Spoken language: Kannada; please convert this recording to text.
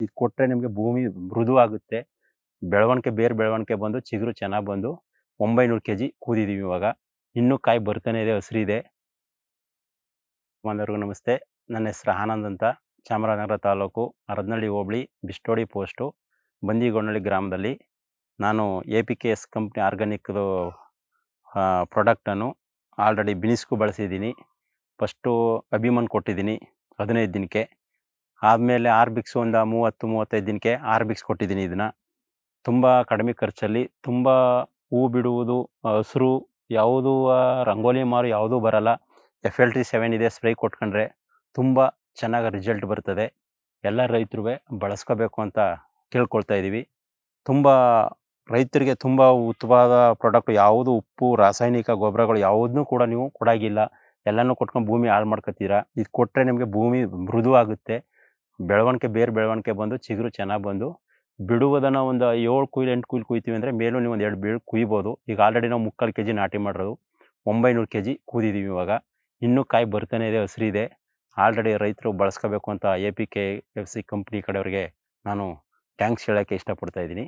ಇದು ಕೊಟ್ಟರೆ ನಿಮಗೆ ಭೂಮಿ ಮೃದು ಆಗುತ್ತೆ. ಬೆಳವಣಿಗೆ ಬೇರು ಬೆಳವಣಿಗೆ ಬಂದು ಚಿಗುರು ಚೆನ್ನಾಗಿ ಬಂದು 900 ಕೆಜಿ ಕೂದಿದ್ದೀವಿ ಇವಾಗ. ಇನ್ನೂ ಕಾಯಿ ಬರ್ತಾನೆ ಇದೆ, ಹಸಿರಿದೆ. ಎಲ್ಲರಿಗೂ ನಮಸ್ತೆ. ನನ್ನ ಹೆಸರು ಆನಂದ್ ಅಂತ. ಚಾಮರಾಜನಗರ ತಾಲೂಕು ಹರದನಹಳ್ಳಿ ಹೋಬಳಿ ಬಿಷ್ಟೋಡಿ ಪೋಸ್ಟು ಬಂದಿಗೊಂಡಳ್ಳಿ ಗ್ರಾಮದಲ್ಲಿ ನಾನು APKS ಕಂಪ್ನಿ ಆರ್ಗಾನಿಕ್ದು ಪ್ರಾಡಕ್ಟನ್ನು ಆಲ್ರೆಡಿ ಬಿನಿಸ್ಗೂ ಬಳಸಿದ್ದೀನಿ. ಫಸ್ಟು ಅಭಿಮನ್ ಕೊಟ್ಟಿದ್ದೀನಿ 15 ದಿನಕ್ಕೆ. ಆದಮೇಲೆ ಆರ್ಬಿಕ್ಸ್ ಒಂದು 30-35 ದಿನಕ್ಕೆ ಆರ್ಬಿಕ್ಸ್ ಕೊಟ್ಟಿದ್ದೀನಿ. ಇದನ್ನು ತುಂಬ ಕಡಿಮೆ ಖರ್ಚಲ್ಲಿ ತುಂಬ ಹೂ ಬಿಡುವುದು, ಹಸಿರು, ಯಾವುದೂ ರಂಗೋಲಿ ಮಾರು ಯಾವುದೂ ಬರಲ್ಲ. FLT7 ಇದೆ, ಸ್ಪ್ರೇ ಕೊಟ್ಕೊಂಡ್ರೆ ತುಂಬ ಚೆನ್ನಾಗಿ ರಿಸಲ್ಟ್ ಬರ್ತದೆ. ಎಲ್ಲ ರೈತರು ಬಳಸ್ಕೋಬೇಕು ಅಂತ ಕೇಳ್ಕೊಳ್ತಾ ಇದ್ದೀವಿ. ತುಂಬ ರೈತರಿಗೆ ತುಂಬ ಉತ್ತಮವಾದ ಪ್ರಾಡಕ್ಟ್. ಯಾವುದು ಉಪ್ಪು, ರಾಸಾಯನಿಕ ಗೊಬ್ಬರಗಳು ಯಾವುದನ್ನೂ ಕೂಡ ನೀವು ಕೊಡಾಗಿಲ್ಲ. ಎಲ್ಲನೂ ಕೊಟ್ಕೊಂಡು ಭೂಮಿ ಹಾಳು ಮಾಡ್ಕೊತೀರಾ. ಇದು ಕೊಟ್ಟರೆ ನಿಮಗೆ ಭೂಮಿ ಮೃದು ಆಗುತ್ತೆ. ಬೆಳವಣಿಗೆ ಬೇರು ಬೆಳವಣಿಗೆ ಬಂದು ಚಿಗುರು ಚೆನ್ನಾಗಿ ಬಂದು ಬಿಡುವುದನ್ನು ಒಂದು 7 ಕುಯ್ಲು 8 ಕುಯ್ಲು ಕುಯ್ತೀವಿ ಅಂದರೆ ಮೇಲೂ ನೀವು ಒಂದು 2 ಬೀಳು ಕುಯ್ಬೋದು. ಈಗ ಆಲ್ರೆಡಿ ನಾವು 3/4 ಕೆಜಿ ನಾಟಿ ಮಾಡಿರೋದು 900 ಕೆಜಿ ಕೂದಿದ್ದೀವಿ ಇವಾಗ. ಇನ್ನೂ ಕಾಯಿ ಬರ್ತಾನೆ ಇದೆ, ಹಸಿರಿದೆ. ಆಲ್ರೆಡಿ ರೈತರು ಬಳಸ್ಕೋಬೇಕು ಅಂತ APKFC ಕಂಪ್ನಿ ಕಡೆಯವ್ರಿಗೆ ನಾನು ಥ್ಯಾಂಕ್ಸ್ ಹೇಳೋಕ್ಕೆ ಇಷ್ಟಪಡ್ತಾ ಇದ್ದೀನಿ.